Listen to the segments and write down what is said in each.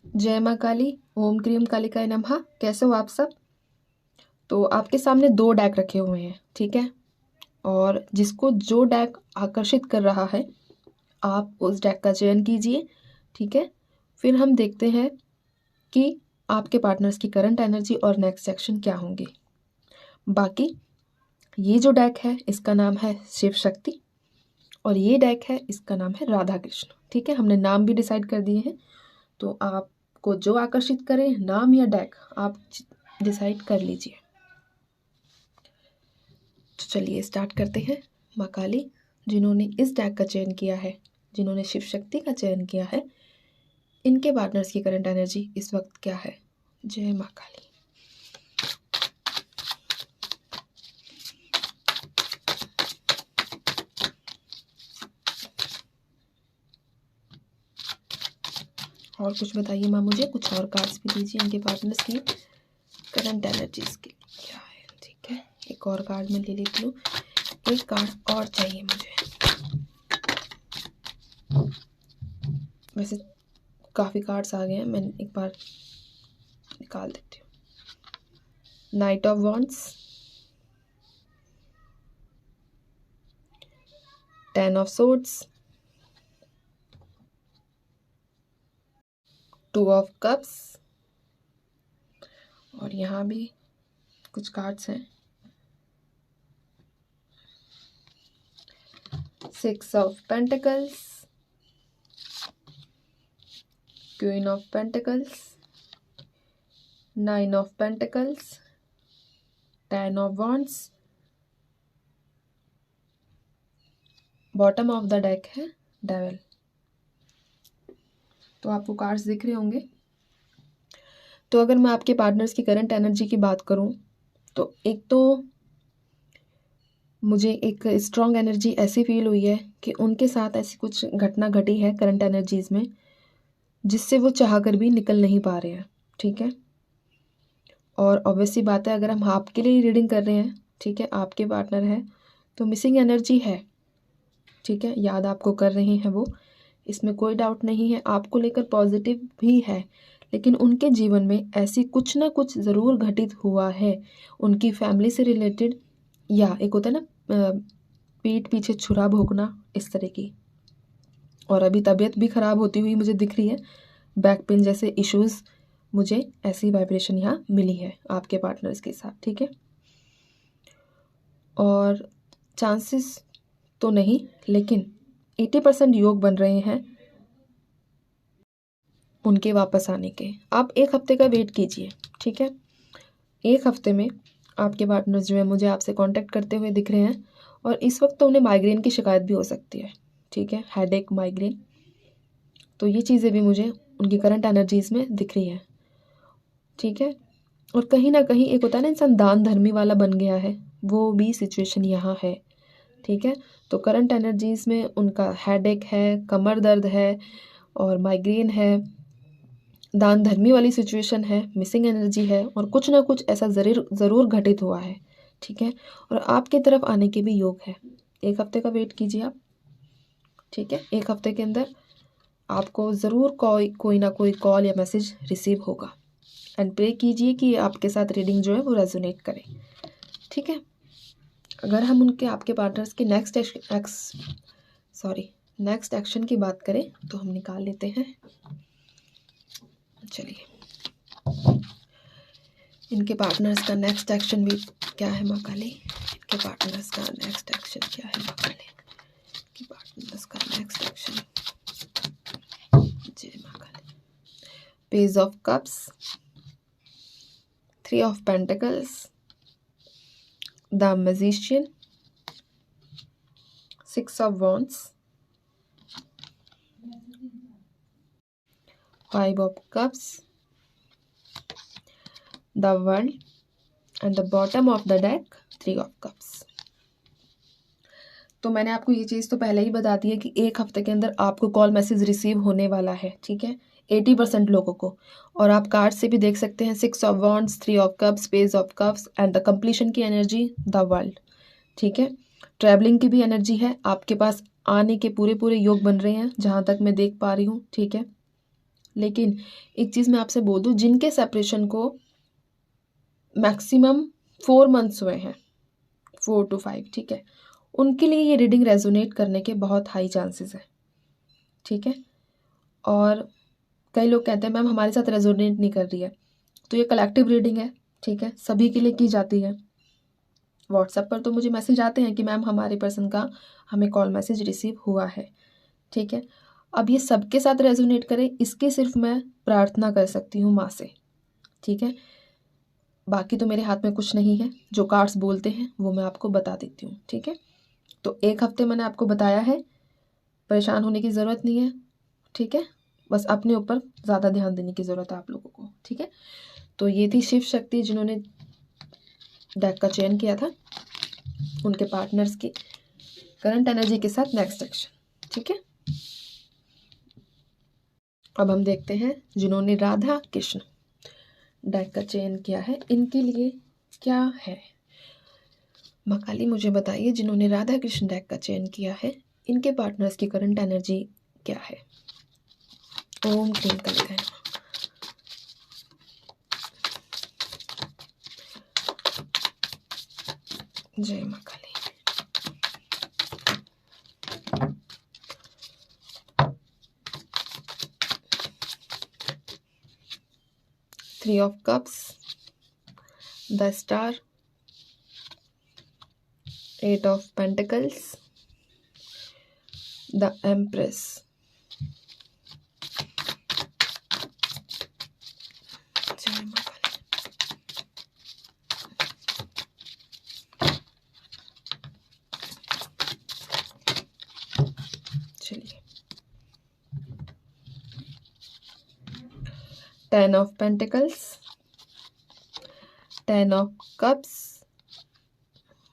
जय माँ काली, ओम क्रीम कालिकाय नमः। कैसे हो आप सब? तो आपके सामने 2 डेक रखे हुए हैं, ठीक है। और जिसको जो डेक आकर्षित कर रहा है आप उस डेक का चयन कीजिए, ठीक है। फिर हम देखते हैं कि आपके पार्टनर्स की करंट एनर्जी और नेक्स्ट एक्शन क्या होंगे। बाकी ये जो डेक है इसका नाम है शिव शक्ति और ये डेक है इसका नाम है राधा कृष्ण, ठीक है। हमने नाम भी डिसाइड कर दिए हैं, तो आपको जो आकर्षित करे, नाम या डेक, आप डिसाइड कर लीजिए। तो चलिए स्टार्ट करते हैं। माँ काली, जिन्होंने इस डेक का चयन किया है, जिन्होंने शिव शक्ति का चयन किया है, इनके पार्टनर्स की करंट एनर्जी इस वक्त क्या है? जय माँ काली। और कुछ बताइए माँ, मुझे कुछ और कार्ड्स भी दीजिए इनके पार्टनर्स की करंट एनर्जीज की क्या है, ठीक है। एक और कार्ड मैं ले लेती हूँ, एक कार्ड और चाहिए मुझे। वैसे काफ़ी कार्ड्स आ गए हैं, मैं एक बार निकाल देती हूँ। Night of wands, 10 of swords, 2 of cups, और यहाँ भी कुछ कार्ड्स हैं, 6 of pentacles, queen of pentacles, 9 of pentacles, 10 of wands. Bottom of the deck है डेविल। तो आपको कार्ड्स दिख रहे होंगे। तो अगर मैं आपके पार्टनर्स की करंट एनर्जी की बात करूं, तो एक तो मुझे एक स्ट्रॉन्ग एनर्जी ऐसी फील हुई है कि उनके साथ ऐसी कुछ घटना घटी है करंट एनर्जीज में, जिससे वो चाह कर भी निकल नहीं पा रहे हैं, ठीक है। और ऑब्वियसली बात है, अगर हम आपके लिए रीडिंग कर रहे हैं, ठीक है, आपके पार्टनर है, तो मिसिंग एनर्जी है, ठीक है। याद आपको कर रहे हैं वो, इसमें कोई डाउट नहीं है, आपको लेकर पॉजिटिव भी है, लेकिन उनके जीवन में ऐसी कुछ ना कुछ ज़रूर घटित हुआ है, उनकी फैमिली से रिलेटेड, या एक होता है ना पीठ पीछे छुरा भोंकना, इस तरह की। और अभी तबीयत भी ख़राब होती हुई मुझे दिख रही है, बैक पेन जैसे इश्यूज़, मुझे ऐसी वाइब्रेशन यहाँ मिली है आपके पार्टनर्स के साथ, ठीक है। और चांसेस तो नहीं, लेकिन 80% योग बन रहे हैं उनके वापस आने के। आप 1 हफ्ते का वेट कीजिए, ठीक है। 1 हफ्ते में आपके पार्टनर्स जो है मुझे आपसे कांटेक्ट करते हुए दिख रहे हैं, और इस वक्त तो उन्हें माइग्रेन की शिकायत भी हो सकती है, ठीक है, हेडेक, माइग्रेन। तो ये चीज़ें भी मुझे उनकी करंट एनर्जीज में दिख रही है, ठीक है। और कहीं ना कहीं एक होता है ना इंसान दान धर्मी वाला बन गया है, वो भी सिचुएशन यहाँ है, ठीक है। तो करंट एनर्जीज में उनका हेडेक है, कमर दर्द है और माइग्रेन है, दान धर्मी वाली सिचुएशन है, मिसिंग एनर्जी है, और कुछ ना कुछ ऐसा ज़रूर घटित हुआ है, ठीक है। और आपकी तरफ आने के भी योग है। 1 हफ्ते का वेट कीजिए आप, ठीक है। 1 हफ्ते के अंदर आपको ज़रूर कोई ना कोई कॉल या मैसेज रिसीव होगा। एंड प्रे कीजिए कि आपके साथ रीडिंग जो है वो रेजोनेट करे, ठीक है। अगर हम उनके आपके पार्टनर्स के नेक्स्ट एक्शन की बात करें, तो हम निकाल लेते हैं। चलिए, इनके पार्टनर्स का नेक्स्ट एक्शन भी क्या है माँ काली? इनके पार्टनर्स का नेक्स्ट एक्शन क्या है माँ काली? इनके पार्टनर्स का नेक्स्ट एक्शन, जय माँ Kali. Page of cups, 3 of pentacles, the magician, 6 of wands, 5 of cups, the world, and the bottom of the deck 3 of cups। तो मैंने आपको ये चीज़ तो पहले ही बता दी है कि 1 हफ्ते के अंदर आपको कॉल मैसेज रिसीव होने वाला है, ठीक है, 80% लोगों को। और आप कार्ड से भी देख सकते हैं, 6 of wands, 3 of cups, page of cups, and the completion की एनर्जी द वर्ल्ड, ठीक है। ट्रैवलिंग की भी एनर्जी है, आपके पास आने के पूरे योग बन रहे हैं जहाँ तक मैं देख पा रही हूँ, ठीक है। लेकिन एक चीज़ मैं आपसे बोल दूँ, जिनके सेपरेशन को मैक्सिमम 4 मंथ्स हुए हैं, 4 to 5, ठीक है, उनके लिए ये रीडिंग रेजोनेट करने के बहुत हाई चांसेस हैं, ठीक है। और कई लोग कहते हैं मैम हमारे साथ रेजोनेट नहीं कर रही है, तो ये कलेक्टिव रीडिंग है, ठीक है, सभी के लिए की जाती है। व्हाट्सएप पर तो मुझे मैसेज आते हैं कि मैम हमारे पर्सन का हमें कॉल मैसेज रिसीव हुआ है, ठीक है। अब ये सबके साथ रेजोनेट करे, इसके सिर्फ मैं प्रार्थना कर सकती हूँ माँ से, ठीक है। बाकी तो मेरे हाथ में कुछ नहीं है, जो कार्ड्स बोलते हैं वो मैं आपको बता देती हूँ, ठीक है। तो 1 हफ्ते मैंने आपको बताया है, परेशान होने की ज़रूरत नहीं है, ठीक है। बस अपने ऊपर ज़्यादा ध्यान देने की ज़रूरत है आप लोगों को, ठीक है। तो ये थी शिव शक्ति जिन्होंने डेक का चयन किया था, उनके पार्टनर्स की करंट एनर्जी के साथ नेक्स्ट एक्शन, ठीक है। अब हम देखते हैं जिन्होंने राधा कृष्ण डेक का चयन किया है, इनके लिए क्या है। माँ काली मुझे बताइए, जिन्होंने राधा कृष्ण डेक का चयन किया है, इनके पार्टनर्स की करंट एनर्जी क्या है। ओम क्लीं कालिकाय नमः। जय माँ Kali. Three of cups, the star, 8 of Pentacles, the Empress. जय माँ काली। चलिए, 10 of Pentacles, 10 of Cups,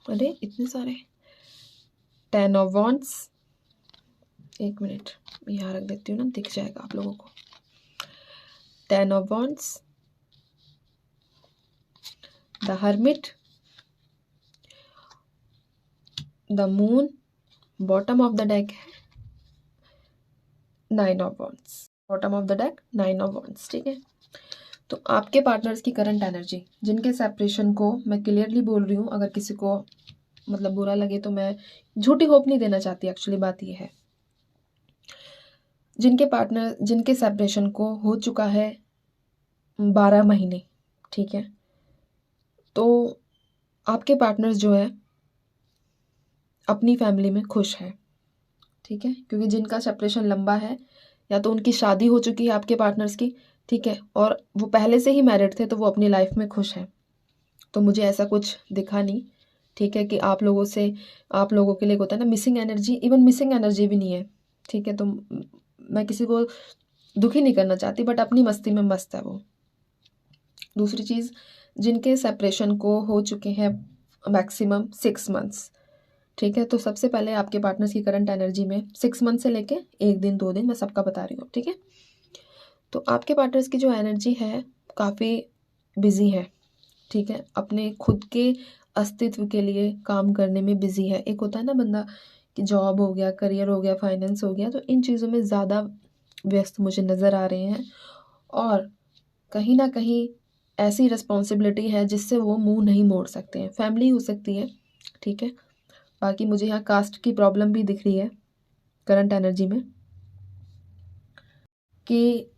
अरे इतने सारे, 10 of Wands, 1 मिनट यहाँ रख देती हूँ ना, दिख जाएगा आप लोगों को। 10 of Wands, the Hermit, the Moon, bottom of the deck है 9 of Wands, bottom of the deck 9 of Wands, ठीक है। तो आपके पार्टनर्स की करंट एनर्जी, जिनके सेपरेशन को मैं क्लियरली बोल रही हूँ, अगर किसी को मतलब बुरा लगे तो मैं झूठी होप नहीं देना चाहती, एक्चुअली बात ये है, जिनके सेपरेशन को हो चुका है 12 महीने, ठीक है, तो आपके पार्टनर्स जो है अपनी फैमिली में खुश है, ठीक है, क्योंकि जिनका सेपरेशन लंबा है या तो उनकी शादी हो चुकी है आपके पार्टनर्स की, ठीक है, और वो पहले से ही मैरिड थे तो वो अपनी लाइफ में खुश हैं। तो मुझे ऐसा कुछ दिखा नहीं, ठीक है, कि आप लोगों के लिए होता है ना missing energy, even missing energy भी नहीं है, ठीक है। तो मैं किसी को दुखी नहीं करना चाहती, बट अपनी मस्ती में मस्त है वो। दूसरी चीज़, जिनके सेपरेशन को हो चुके हैं मैक्सिमम 6 मंथ्स, ठीक है, तो सबसे पहले आपके पार्टनर्स की करंट एनर्जी में 6 मंथ से लेके 1 दिन 2 दिन मैं सबका बता रही हूँ, ठीक है। तो आपके पार्टनर्स की जो एनर्जी है काफ़ी बिजी है, ठीक है, अपने खुद के अस्तित्व के लिए काम करने में बिजी है। एक होता है ना बंदा कि जॉब हो गया, करियर हो गया, फाइनेंस हो गया, तो इन चीज़ों में ज़्यादा व्यस्त मुझे नज़र आ रहे हैं, और कहीं ना कहीं ऐसी रिस्पॉन्सिबिलिटी है जिससे वो मुंह नहीं मोड़ सकते हैं। फैमिली हो सकती है, ठीक है, बाकी मुझे यहाँ कास्ट की प्रॉब्लम भी दिख रही है करंट एनर्जी में, कि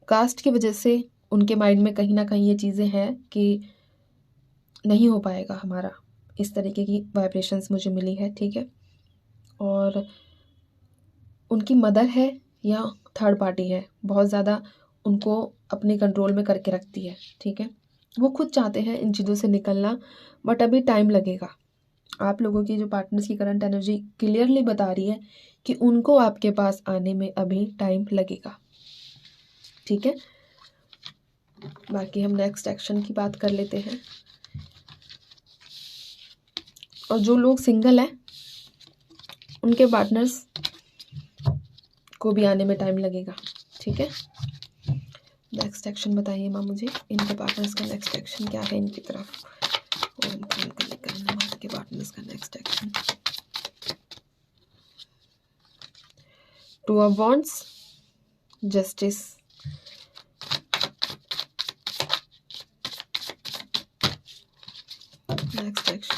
कास्ट की वजह से उनके माइंड में कहीं ना कहीं ये चीज़ें हैं कि नहीं हो पाएगा हमारा, इस तरीके की वाइब्रेशंस मुझे मिली है, ठीक है। और उनकी मदर है या थर्ड पार्टी है, बहुत ज़्यादा उनको अपने कंट्रोल में करके रखती है, ठीक है। वो खुद चाहते हैं इन चीज़ों से निकलना, बट अभी टाइम लगेगा। आप लोगों की जो पार्टनर्स की करंट एनर्जी क्लियरली बता रही है कि उनको आपके पास आने में अभी टाइम लगेगा, ठीक है। बाकी हम नेक्स्ट एक्शन की बात कर लेते हैं। और जो लोग सिंगल हैं उनके पार्टनर्स को भी आने में टाइम लगेगा, ठीक है। नेक्स्ट एक्शन बताइए माँ मुझे, इनके पार्टनर्स का नेक्स्ट एक्शन क्या है इनकी तरफ। ओम क्लीं कालिकाय नमः के पार्टनर्स का next action. 2 of Wands, justice,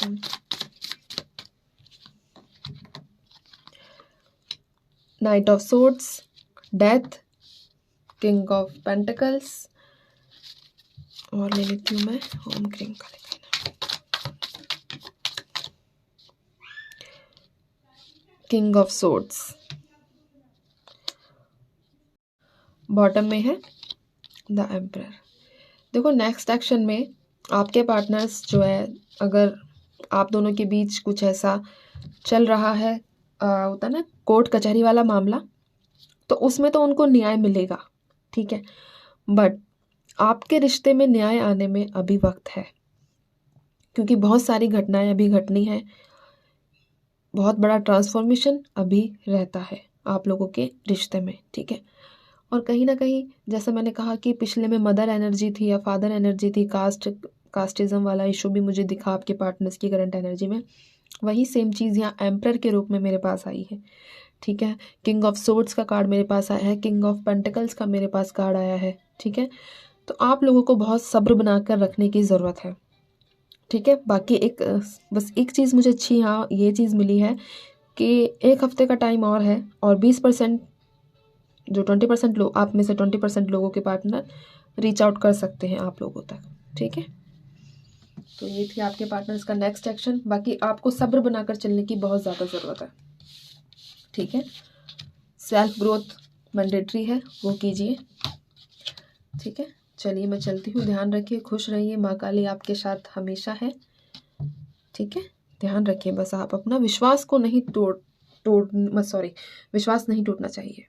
action, night of swords, death, king of pentacles, और ले लेती हूँ मैं होम क्रीम का किंग ऑफ सोर्ड्स। बॉटम में है द एम्परर। देखो नेक्स्ट एक्शन में आपके पार्टनर्स जो है, अगर आप दोनों के बीच कुछ ऐसा चल रहा है, होता है ना कोर्ट कचहरी वाला मामला, तो उसमें तो उनको न्याय मिलेगा, ठीक है, बट आपके रिश्ते में न्याय आने में अभी वक्त है, क्योंकि बहुत सारी घटनाएं अभी घटनी है, बहुत बड़ा ट्रांसफॉर्मेशन अभी रहता है आप लोगों के रिश्ते में, ठीक है। और कहीं ना कहीं जैसा मैंने कहा कि पिछले में मदर एनर्जी थी या फादर एनर्जी थी, कास्टिज्म वाला इशू भी मुझे दिखा आपके पार्टनर्स की करंट एनर्जी में, वही सेम चीज़ यहाँ एम्परर के रूप में मेरे पास आई है, ठीक है। किंग ऑफ सोर्ड्स का कार्ड मेरे पास आया है, किंग ऑफ पेंटिकल्स का मेरे पास कार्ड आया है, ठीक है। तो आप लोगों को बहुत सब्र बनाकर रखने की ज़रूरत है, ठीक है। बाकी एक बस एक चीज़ मुझे अच्छी यहाँ ये चीज़ मिली है कि 1 हफ्ते का टाइम और है, और 20% जो 20% लोग आप में से 20% लोगों के पार्टनर रीच आउट कर सकते हैं आप लोगों तक, ठीक है। तो ये थी आपके पार्टनर्स का नेक्स्ट एक्शन। बाकी आपको सब्र बनाकर चलने की बहुत ज़्यादा ज़रूरत है, ठीक है। सेल्फ ग्रोथ मैंडेटरी है, वो कीजिए, ठीक है। चलिए मैं चलती हूँ, ध्यान रखिए, खुश रहिए, माँ काली आपके साथ हमेशा है, ठीक है। ध्यान रखिए बस, आप अपना विश्वास को नहीं विश्वास नहीं टूटना चाहिए।